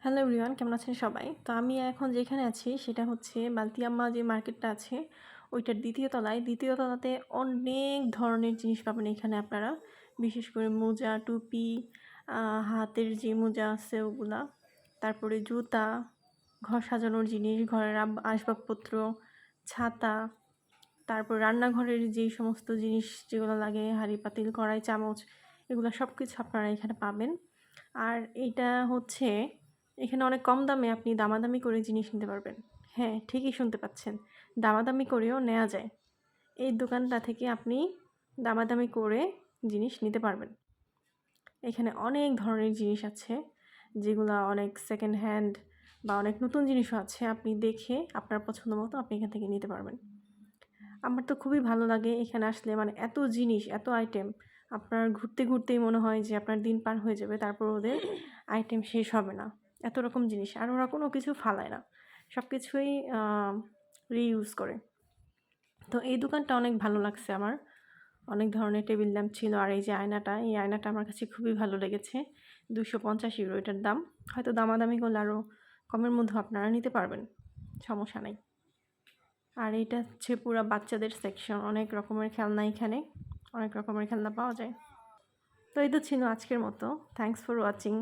Hello everyone, কেমন আছেন সবাই? তো আমি এখন যেখানে আছি সেটা হচ্ছে বালতিয়াম্মা যে মার্কেটটা আছে ওইটার ২য় তলায়। ২য় তলাতে অনেক ধরনের জিনিস পাবেন এখানে আপনারা। বিশেষ করে মোজা, টুপি, হাতের যে মোজা আছে ওগুলা, তারপরে জুতা, ঘর সাজানোর জিনিস, ঘরের আসবাবপত্র, ছাতা, তারপর রান্নাঘরের যেই সমস্ত জিনিস যেগুলো লাগে হাঁড়ি, পাতিল, কড়াই, চামচ, এগুলো সব কিছু আপনারা এখানে পাবেন। আর এইটা হচ্ছে এখানে অনেক কম দামে আপনি দামাদামি করে জিনিস নিতে পারবেন। হ্যাঁ, ঠিকই শুনতে পাচ্ছেন, দামাদামি করেও নেওয়া যায়। এই দোকানটা থেকে আপনি দামাদামি করে জিনিস নিতে পারবেন। এখানে অনেক ধরনের জিনিস আছে যেগুলা অনেক সেকেন্ড হ্যান্ড বা অনেক নতুন জিনিসও আছে। আপনি দেখে আপনার পছন্দ মতো আপনি এখান থেকে নিতে পারবেন। আমার তো খুবই ভালো লাগে এখানে আসলে, মানে এত জিনিস, এত আইটেম, আপনার ঘুরতে ঘুরতেই মনে হয় যে আপনার দিন পার হয়ে যাবে, তারপর ওদের আইটেম শেষ হবে না। এত রকম জিনিস, আর ওরা কোনো কিছু ফালায় না, সব কিছুই রিইউজ করে। তো এই দোকানটা অনেক ভালো লাগছে আমার। অনেক ধরনের টেবিল ল্যাম্প ছিল, আর এই যে আয়নাটা, এই আয়নাটা আমার কাছে খুবই ভালো লেগেছে। 250 ইউরো এটার দাম। হয়তো দামাদামি করলে আরও কমের মধ্যে আপনারা নিতে পারবেন, সমস্যা নাই। আর এটা হচ্ছে পুরা বাচ্চাদের সেকশন, অনেক রকমের খেলনা এখানে, অনেক রকমের খেলনা পাওয়া যায়। তো এই তো ছিল আজকের মতো। Thanks for watching.